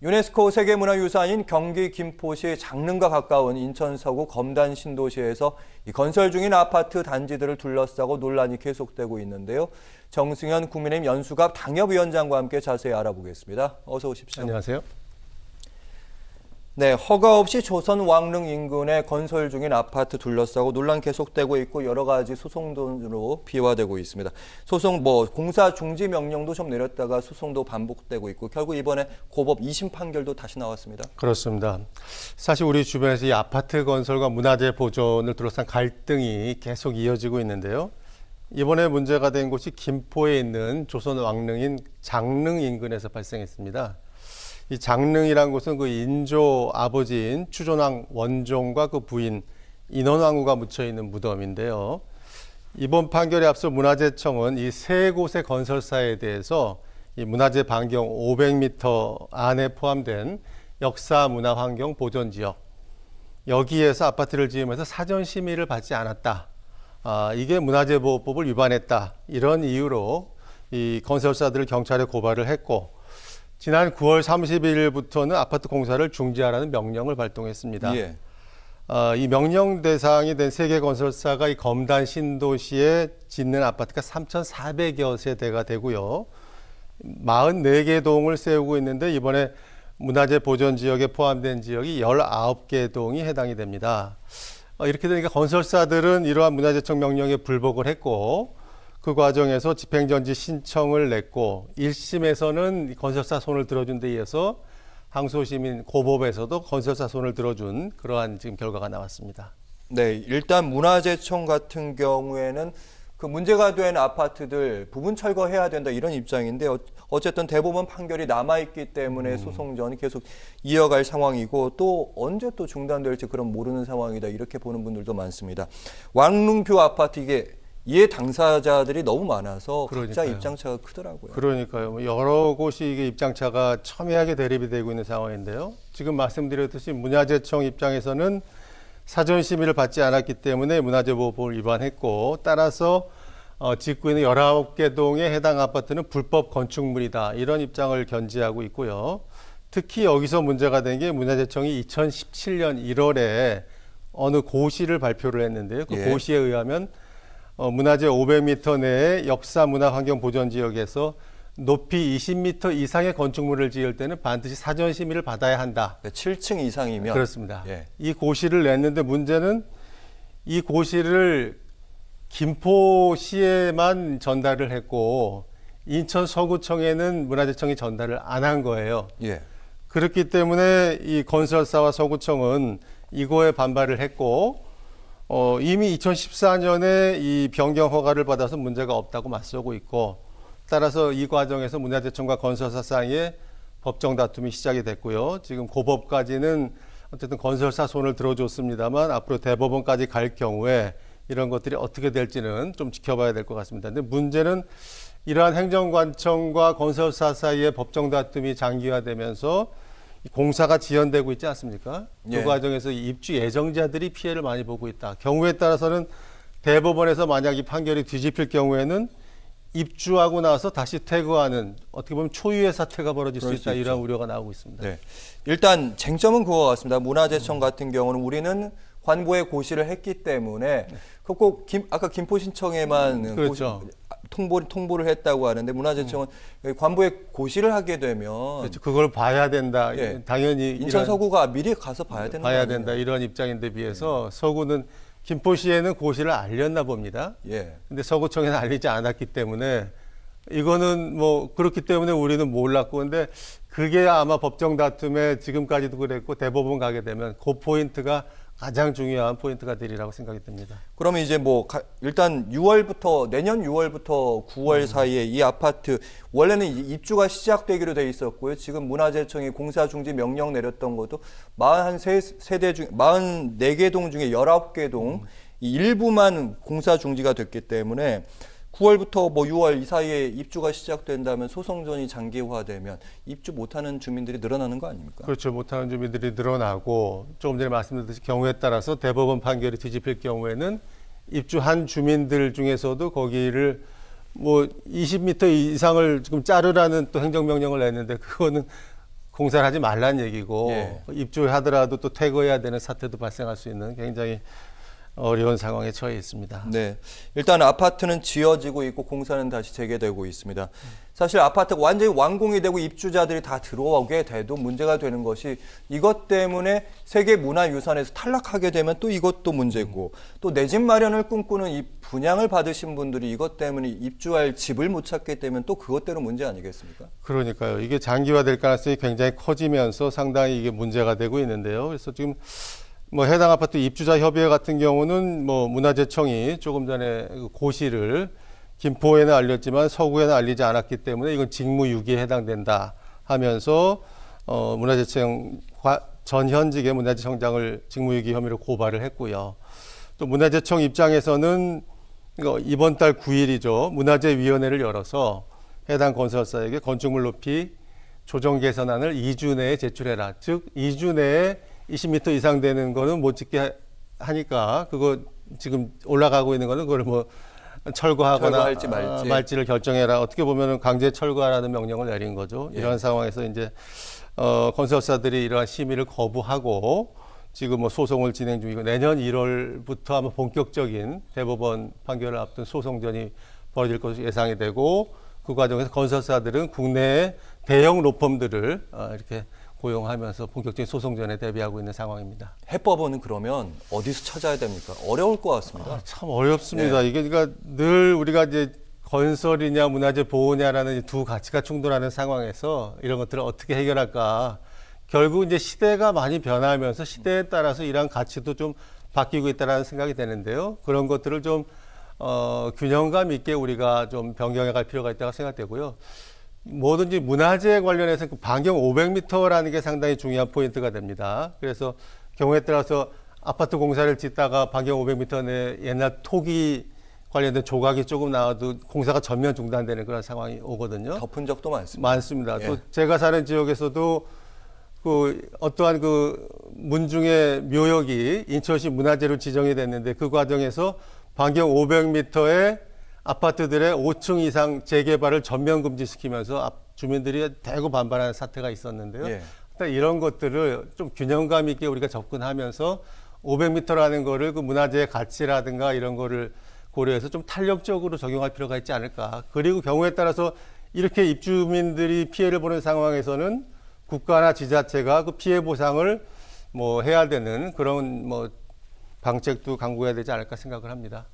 유네스코 세계문화유산인 경기 김포시 장릉과 가까운 인천 서구 검단 신도시에서 건설 중인 아파트 단지들을 둘러싸고 논란이 계속되고 있는데요. 정승현 국민의힘 연수갑 당협위원장과 함께 자세히 알아보겠습니다. 어서 오십시오. 안녕하세요. 네, 허가 없이 조선 왕릉 인근에 건설 중인 아파트 둘러싸고 논란 계속되고 있고 여러 가지 소송으로 비화되고 있습니다. 소송 공사 중지 명령도 좀 내렸다가 소송도 반복되고 있고 결국 이번에 고법 2심 판결도 다시 나왔습니다. 그렇습니다. 사실 우리 주변에서 이 아파트 건설과 문화재 보존을 둘러싼 갈등이 계속 이어지고 있는데요. 이번에 문제가 된 곳이 김포에 있는 조선 왕릉인 장릉 인근에서 발생했습니다. 이 장릉이란 곳은 그 인조 아버지인 추존왕 원종과 그 부인 인원왕후가 묻혀 있는 무덤인데요. 이번 판결에 앞서 문화재청은 이 세 곳의 건설사에 대해서 이 문화재 반경 500m 안에 포함된 역사 문화 환경 보존 지역 여기에서 아파트를 지으면서 사전 심의를 받지 않았다. 이게 문화재보호법을 위반했다. 이런 이유로 이 건설사들을 경찰에 고발을 했고 지난 9월 30일부터는 아파트 공사를 중지하라는 명령을 발동했습니다. 예. 이 명령 대상이 된 세 개 건설사가 이 검단 신도시에 짓는 아파트가 3,400여 세대가 되고요. 44개 동을 세우고 있는데 이번에 문화재 보존 지역에 포함된 지역이 19개 동이 해당이 됩니다. 이렇게 되니까 건설사들은 이러한 문화재청 명령에 불복을 했고 그 과정에서 집행정지 신청을 냈고 1심에서는 건설사 손을 들어준 데 이어서 항소심인 고법에서도 건설사 손을 들어준 그러한 지금 결과가 나왔습니다. 네, 일단 문화재청 같은 경우에는 그 문제가 된 아파트들 부분 철거해야 된다 이런 입장인데 어쨌든 대법원 판결이 남아있기 때문에 소송전이 계속 이어갈 상황이고 또 언제 또 중단될지 그런 모르는 상황이다 이렇게 보는 분들도 많습니다. 왕릉뷰 아파트 이해 당사자들이 너무 많아서 각자 입장차가 크더라고요. 그러니까요. 여러 곳이 이게 입장차가 첨예하게 대립이 되고 있는 상황인데요. 지금 말씀드렸듯이 문화재청 입장에서는 사전 심의를 받지 않았기 때문에 문화재보호법을 위반했고 따라서 짓고 있는 19개 동에 해당 아파트는 불법 건축물이다. 이런 입장을 견지하고 있고요. 특히 여기서 문제가 된 게 문화재청이 2017년 1월에 어느 고시를 발표를 했는데요. 그 고시에 의하면 문화재 500m 내의 역사 문화 환경 보존 지역에서 높이 20m 이상의 건축물을 지을 때는 반드시 사전 심의를 받아야 한다. 7층 이상이면 그렇습니다. 예. 이 고시를 냈는데 문제는 이 고시를 김포시에만 전달을 했고 인천 서구청에는 문화재청이 전달을 안 한 거예요. 예. 그렇기 때문에 이 건설사와 서구청은 이거에 반발을 했고 이미 2014년에 이 변경 허가를 받아서 문제가 없다고 맞서고 있고 따라서 이 과정에서 문화재청과 건설사 사이에 법정 다툼이 시작이 됐고요. 지금 고법까지는 어쨌든 건설사 손을 들어줬습니다만 앞으로 대법원까지 갈 경우에 이런 것들이 어떻게 될지는 좀 지켜봐야 될 것 같습니다. 근데 문제는 이러한 행정관청과 건설사 사이의 법정 다툼이 장기화되면서 공사가 지연되고 있지 않습니까? 그 과정에서 입주 예정자들이 피해를 많이 보고 있다. 경우에 따라서는 대법원에서 만약 이 판결이 뒤집힐 경우에는 입주하고 나서 다시 퇴거하는 어떻게 보면 초유의 사태가 벌어질 수 있다. 이런 우려가 나오고 있습니다. 네. 일단 쟁점은 그거 같습니다. 문화재청 같은 경우는 우리는 관보에 고시를 했기 때문에 꼭 아까 김포신청에만 그렇죠. 통보를 했다고 하는데 문화재청은 관보에 고시를 하게 되면 그렇죠. 그걸 봐야 된다. 당연히 인천 서구가 미리 가서 봐야 된다. 이런 입장인데 비해서 서구는 김포시에는 고시를 알렸나 봅니다. 근데 서구청에는 알리지 않았기 때문에 이거는 그렇기 때문에 우리는 몰랐고 근데 그게 아마 법정 다툼에 지금까지도 그랬고 대법원 가게 되면 그 포인트가 가장 중요한 포인트가 되리라고 생각이 듭니다. 그러면 이제 일단 내년 6월부터 9월 사이에 이 아파트 원래는 입주가 시작되기로 돼 있었고요. 지금 문화재청이 공사 중지 명령 내렸던 것도 44개 동 중에 19개 동 이 일부만 공사 중지가 됐기 때문에 9월부터 6월 이 사이에 입주가 시작된다면 소송전이 장기화되면 입주 못하는 주민들이 늘어나는 거 아닙니까? 그렇죠. 못하는 주민들이 늘어나고 조금 전에 말씀드렸듯이 경우에 따라서 대법원 판결이 뒤집힐 경우에는 입주한 주민들 중에서도 거기를 20m 이상을 지금 자르라는 또 행정명령을 냈는데 그거는 공사를 하지 말란 얘기고 예. 입주하더라도 또 퇴거해야 되는 사태도 발생할 수 있는 굉장히 어려운 상황에 처해 있습니다. 네. 일단 아파트는 지어지고 있고 공사는 다시 재개되고 있습니다. 사실 아파트가 완전히 완공이 되고 입주자들이 다 들어오게 돼도 문제가 되는 것이 이것 때문에 세계문화유산에서 탈락하게 되면 또 이것도 문제고 또 내 집 마련을 꿈꾸는 이 분양을 받으신 분들이 이것 때문에 입주할 집을 못 찾게 되면 또 그것대로 문제 아니겠습니까? 그러니까요. 이게 장기화될 가능성이 굉장히 커지면서 상당히 이게 문제가 되고 있는데요. 그래서 지금 뭐 해당 아파트 입주자 협의회 같은 경우는 뭐 문화재청이 조금 전에 그 고시를 김포에는 알렸지만 서구에는 알리지 않았기 때문에 이건 직무유기에 해당된다 하면서 문화재청 전 현직의 문화재청장을 직무유기 혐의로 고발을 했고요. 또 문화재청 입장에서는 이번 달 9일이죠. 문화재위원회를 열어서 해당 건설사에게 건축물 높이 조정 개선안을 2주 내에 제출해라. 즉 2주 내에 20m 이상 되는 거는 못 짓게 하니까 그거 지금 올라가고 있는 거는 그걸 뭐 철거하거나 철거할지 말지. 말지를 결정해라. 어떻게 보면은 강제 철거하라는 명령을 내린 거죠. 예. 이러한 상황에서 이제 건설사들이 이러한 심의를 거부하고 지금 뭐 소송을 진행 중이고 내년 1월부터 아마 본격적인 대법원 판결을 앞둔 소송전이 벌어질 것으로 예상이 되고 그 과정에서 건설사들은 국내의 대형 로펌들을 이렇게 고용하면서 본격적인 소송전에 대비하고 있는 상황입니다. 해법은 그러면 어디서 찾아야 됩니까? 어려울 것 같습니다. 참 어렵습니다. 이게 그러니까 늘 우리가 이제 건설이냐 문화재 보호냐라는 두 가치가 충돌하는 상황에서 이런 것들을 어떻게 해결할까? 결국 이제 시대가 많이 변하면서 시대에 따라서 이러한 가치도 좀 바뀌고 있다라는 생각이 되는데요. 그런 것들을 좀 균형감 있게 우리가 좀 변경해 갈 필요가 있다고 생각되고요. 뭐든지 문화재 관련해서 그 반경 500m라는 게 상당히 중요한 포인트가 됩니다. 그래서 경우에 따라서 아파트 공사를 짓다가 반경 500m 내 옛날 토기 관련된 조각이 조금 나와도 공사가 전면 중단되는 그런 상황이 오거든요. 덮은 적도 많습니다. 많습니다. 예. 또 제가 사는 지역에서도 그 어떠한 그 문중의 묘역이 인천시 문화재로 지정이 됐는데 그 과정에서 반경 500m의 아파트들의 5층 이상 재개발을 전면 금지시키면서 주민들이 대거 반발하는 사태가 있었는데요. 예. 일단 이런 것들을 좀 균형감 있게 우리가 접근하면서 500m라는 거를 그 문화재의 가치라든가 이런 거를 고려해서 좀 탄력적으로 적용할 필요가 있지 않을까. 그리고 경우에 따라서 이렇게 입주민들이 피해를 보는 상황에서는 국가나 지자체가 그 피해 보상을 뭐 해야 되는 그런 뭐 방책도 강구해야 되지 않을까 생각을 합니다.